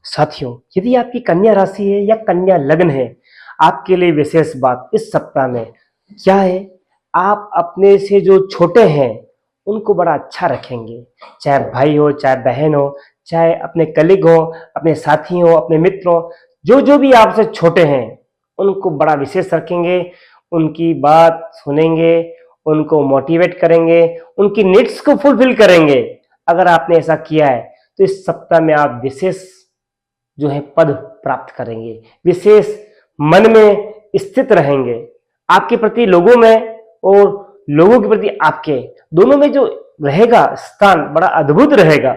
साथियों, यदि आपकी कन्या राशि है या कन्या लग्न है, आपके लिए विशेष बात इस सप्ताह में क्या है? आप अपने से जो छोटे हैं उनको बड़ा अच्छा रखेंगे। चाहे भाई हो, चाहे बहन हो, चाहे अपने कलीग हो, अपने साथी हो, अपने मित्र हो, जो जो भी आपसे छोटे हैं उनको बड़ा विशेष रखेंगे। उनकी बात सुनेंगे, उनको मोटिवेट करेंगे, उनकी नीड्स को फुलफिल करेंगे। अगर आपने ऐसा किया है तो इस सप्ताह में आप विशेष जो है पद प्राप्त करेंगे, विशेष मन में स्थित रहेंगे। आपके प्रति लोगों में और लोगों के प्रति आपके दोनों में जो रहेगा स्थान बड़ा अद्भुत रहेगा।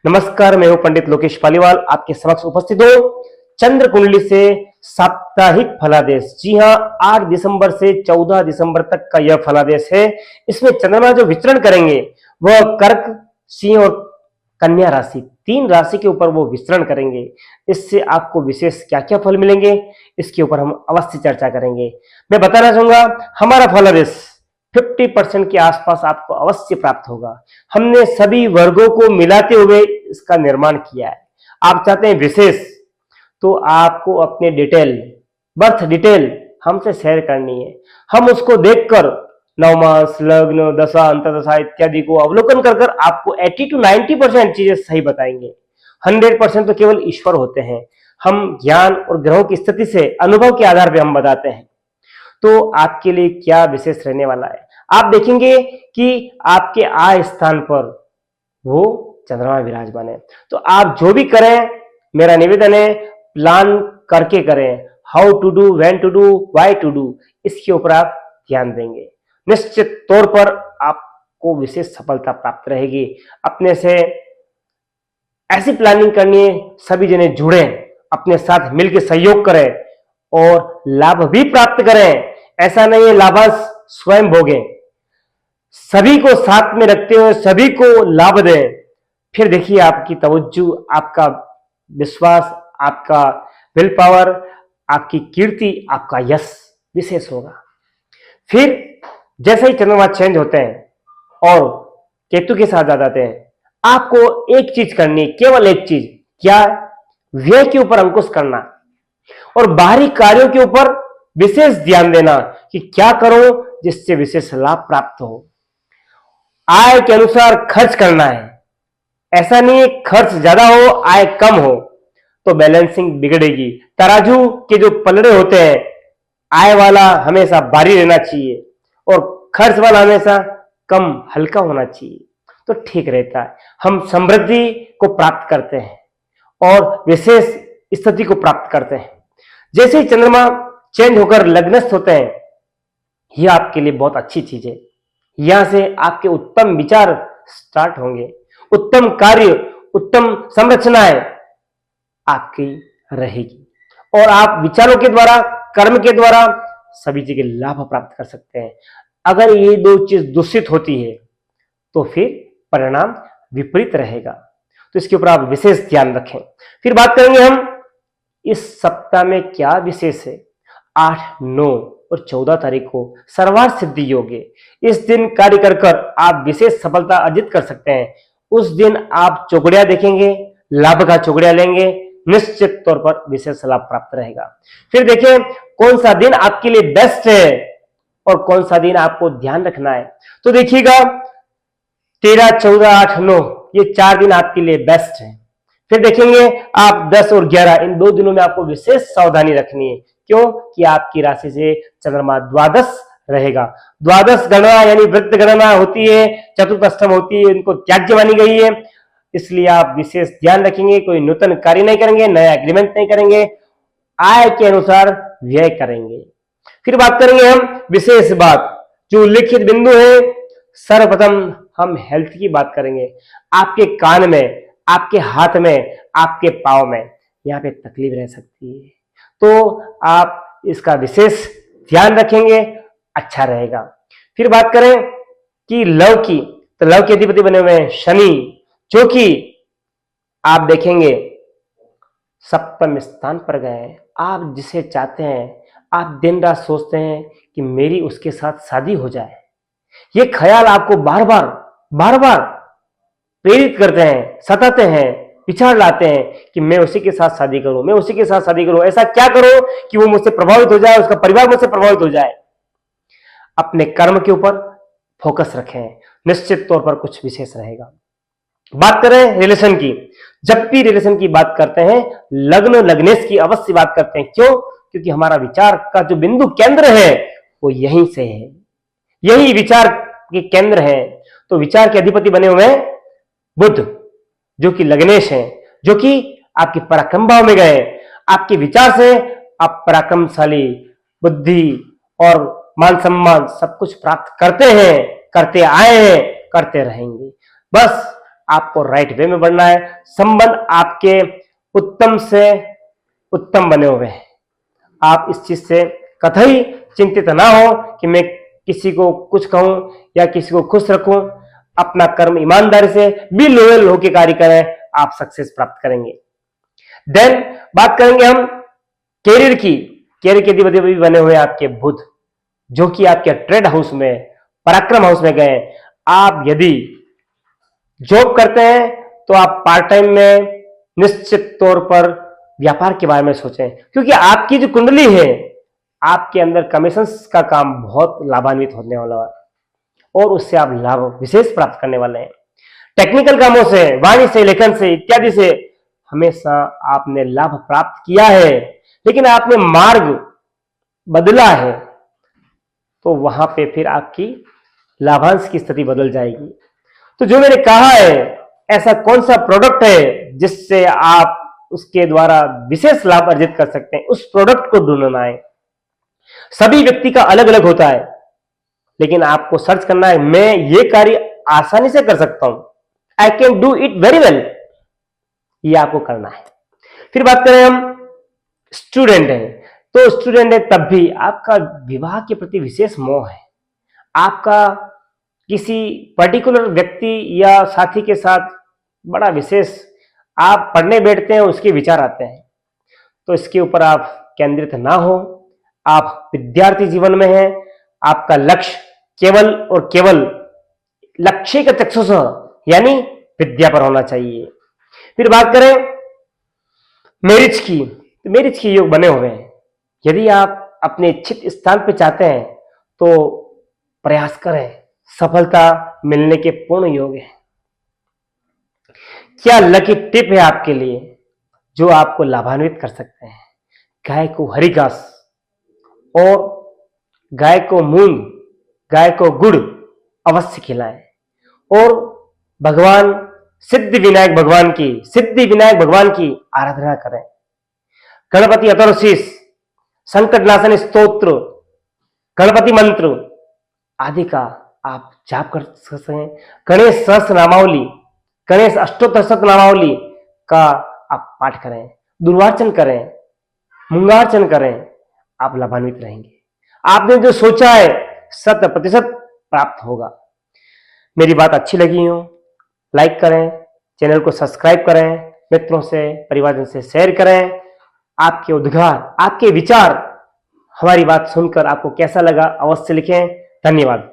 नमस्कार, मैं हूं पंडित लोकेश पालीवाल, आपके समक्ष उपस्थित हूं चंद्र कुंडली से साप्ताहिक फलादेश। जी हां, 8 दिसंबर से 14 दिसंबर तक का यह फलादेश है। इसमें चंद्रमा जो विचरण करेंगे वह कर्क, सिंह और कन्या राशि, 3 राशि के ऊपर वो विचरण करेंगे। इससे आपको विशेष क्या क्या फल मिलेंगे इसके ऊपर हम अवश्य चर्चा करेंगे। मैं बताना चाहूंगा, हमारा फलादेश 50% के आसपास आपको अवश्य प्राप्त होगा। हमने सभी वर्गों को मिलाते हुए इसका निर्माण किया है। आप चाहते हैं विशेष, तो आपको अपने डिटेल, बर्थ डिटेल हमसे शेयर करनी है। हम उसको देखकर नवमास, लग्न, दशा, अंतर्दशा इत्यादि को अवलोकन कर आपको 80 to 90% चीजें सही बताएंगे। 100% तो केवल ईश्वर होते हैं। हम ज्ञान और ग्रहों की स्थिति से, अनुभव के आधार पर हम बताते हैं। तो आपके लिए क्या विशेष रहने वाला है, आप देखेंगे कि आपके आय स्थान पर वो चंद्रमा विराजमान है। तो आप जो भी करें, मेरा निवेदन है प्लान करके करें। How to do, when to do, why to do, इसके ऊपर आप ध्यान देंगे। निश्चित तौर पर आपको विशेष सफलता प्राप्त रहेगी। अपने से ऐसी प्लानिंग करनी है, सभी जने जुड़े, अपने साथ मिलकर सहयोग करें और लाभ भी प्राप्त करें। ऐसा नहीं है लाभांश स्वयं भोगें, सभी को साथ में रखते हुए सभी को लाभ दें। फिर देखिए आपकी तवज्जो, आपका विश्वास, आपका विल पावर, आपकी कीर्ति, आपका यश विशेष होगा। फिर जैसे ही चंद्रमा चेंज होते हैं और केतु के साथ आ जाते हैं, आपको एक चीज करनी, केवल एक चीज, क्या? व्यय के ऊपर अंकुश करना और बाहरी कार्यों के ऊपर विशेष ध्यान देना कि क्या करो जिससे विशेष लाभ प्राप्त हो। आय के अनुसार खर्च करना है। ऐसा नहीं खर्च ज्यादा हो, आय कम हो तो बैलेंसिंग बिगड़ेगी। तराजू के जो पलड़े होते हैं, आय वाला हमेशा भारी रहना चाहिए और खर्च वाला हमेशा कम, हल्का होना चाहिए, तो ठीक रहता है। हम समृद्धि को प्राप्त करते हैं और विशेष स्थिति को प्राप्त करते हैं। जैसे ही चंद्रमा चेंज होकर लग्नस्थ होते हैं, यह आपके लिए बहुत अच्छी चीज है। यहां से आपके उत्तम विचार स्टार्ट होंगे, उत्तम कार्य, उत्तम संरचनाएं आपकी रहेगी और आप विचारों के द्वारा, कर्म के द्वारा सभी जगह लाभ प्राप्त कर सकते हैं। अगर ये दो चीज दूषित होती है तो फिर परिणाम विपरीत रहेगा। तो इसके ऊपर आप विशेष ध्यान रखें। फिर बात करेंगे हम इस सप्ताह में क्या विशेष है। 8, 9 और 14 तारीख को सर्वार्थ सिद्धि योग है। इस दिन कार्य कर आप विशेष सफलता अर्जित कर सकते हैं। उस दिन आप चौगड़िया देखेंगे, लाभ का चौगड़िया लेंगे, निश्चित तौर पर विशेष लाभ प्राप्त रहेगा। फिर देखें कौन सा दिन आपके लिए बेस्ट है और कौन सा दिन आपको ध्यान रखना है। तो देखिएगा 13, 14, 8, 9 ये 4 दिन आपके लिए बेस्ट है। फिर देखेंगे आप 10 और 11, इन 2 दिनों में आपको विशेष सावधानी रखनी है। क्यों? कि आपकी राशि से चंद्रमा द्वादश रहेगा। द्वादश गणना यानी वृत्त गणना होती है, चतुर्थ अष्टम होती है, इनको त्याज्य मानी गई है। इसलिए आप विशेष ध्यान रखेंगे, कोई नूतन कार्य नहीं करेंगे, नया एग्रीमेंट नहीं करेंगे, आय के अनुसार व्यय करेंगे। फिर बात करेंगे हम विशेष बात जो उल्लिखित बिंदु है। सर्वप्रथम हम हेल्थ की बात करेंगे। आपके कान में, आपके हाथ में, आपके पांव में यहाँ पे तकलीफ रह सकती है, तो आप इसका विशेष ध्यान रखेंगे, अच्छा रहेगा। फिर बात करें कि लव की, तो लव के अधिपति बने हुए हैं शनि, जो कि आप देखेंगे सप्तम स्थान पर गए। आप जिसे चाहते हैं, आप दिन रात सोचते हैं कि मेरी उसके साथ शादी हो जाए। ये ख्याल आपको बार बार प्रेरित करते हैं, सताते हैं, विचार लाते हैं कि मैं उसी के साथ शादी करूं, मैं उसी के साथ शादी करूं, ऐसा क्या करूं कि वो मुझसे प्रभावित हो जाए, उसका परिवार मुझसे प्रभावित हो जाए। अपने कर्म के ऊपर फोकस रखें, निश्चित तौर पर कुछ विशेष रहेगा। बात करें रिलेशन की, जब भी रिलेशन की बात करते हैं लग्न लग्नेश की अवश्य बात करते हैं। क्यों? क्योंकि हमारा विचार का जो बिंदु केंद्र है वो यहीं से है, यही विचार के केंद्र है। तो विचार के अधिपति बने हुए हैं बुध, जो कि लग्नेश है, जो कि आपके पराक्रम भाव में गए। आपके विचार से आप पराक्रमशाली, बुद्धि और मान सम्मान सब कुछ प्राप्त करते हैं, करते आए हैं, करते रहेंगे। बस आपको राइट वे में बढ़ना है। संबंध आपके उत्तम से उत्तम बने हुए हैं। आप इस चीज से कतई चिंतित ना हो कि मैं किसी को कुछ कहूं या किसी को खुश रखूं। अपना कर्म ईमानदारी से बी लोयल होकर कार्य करें, आप सक्सेस प्राप्त करेंगे। देन बात करेंगे हम कैरियर की। कैरियर के अधिपति भी बने हुए आपके बुध, जो कि आपके ट्रेड हाउस में, पराक्रम हाउस में गए। आप यदि जॉब करते हैं तो आप पार्ट टाइम में निश्चित तौर पर व्यापार के बारे में सोचें, क्योंकि आपकी जो कुंडली है, आपके अंदर कमीशंस का काम बहुत लाभान्वित होने वाला है और उससे आप लाभ विशेष प्राप्त करने वाले हैं। टेक्निकल कामों से, वाणी से, लेखन से इत्यादि से हमेशा आपने लाभ प्राप्त किया है, लेकिन आपने मार्ग बदला है तो वहां पे फिर आपकी लाभांश की स्थिति बदल जाएगी। तो जो मैंने कहा है, ऐसा कौन सा प्रोडक्ट है जिससे आप उसके द्वारा विशेष लाभ अर्जित कर सकते हैं, उस प्रोडक्ट को ढूंढना है। सभी व्यक्ति का अलग अलग होता है, लेकिन आपको सर्च करना है मैं ये कार्य आसानी से कर सकता हूं, I can do it very well, ये आपको करना है। फिर बात करें हम स्टूडेंट हैं, तो स्टूडेंट है तब भी आपका विवाह के प्रति विशेष मोह है। आपका किसी पर्टिकुलर व्यक्ति या साथी के साथ बड़ा विशेष, आप पढ़ने बैठते हैं उसके विचार आते हैं, तो इसके ऊपर आप केंद्रित ना हो। आप विद्यार्थी जीवन में हैं, आपका लक्ष्य केवल और केवल लक्ष्य का चक्षुष यानी विद्या पर होना चाहिए। फिर बात करें मैरिज की, तो मैरिज के योग बने हुए हैं। यदि आप अपने इच्छित स्थान पर चाहते हैं तो प्रयास करें, सफलता मिलने के पूर्ण योग है। क्या लकी टिप है आपके लिए जो आपको लाभान्वित कर सकते हैं? गाय को हरी घास और गाय को मूंग, गाय को गुड़ अवश्य खिलाएं और भगवान सिद्धि विनायक भगवान की आराधना करें। गणपति अथर्वशीष, संकट नाशन स्तोत्र, गणपति मंत्र आदि का आप जाप कर सकते हैं। गणेश सहस्त्र नामावली, गणेश अष्टोत्तर शत नामावली का आप पाठ करें, दुर्वाचन करें, मूंगार्चन करें, आप लाभान्वित रहेंगे। आपने जो सोचा है 100% प्राप्त होगा। मेरी बात अच्छी लगी हो लाइक करें, चैनल को सब्सक्राइब करें, मित्रों से, परिवारजन से शेयर करें। आपके उद्गार, आपके विचार, हमारी बात सुनकर आपको कैसा लगा अवश्य लिखें। धन्यवाद।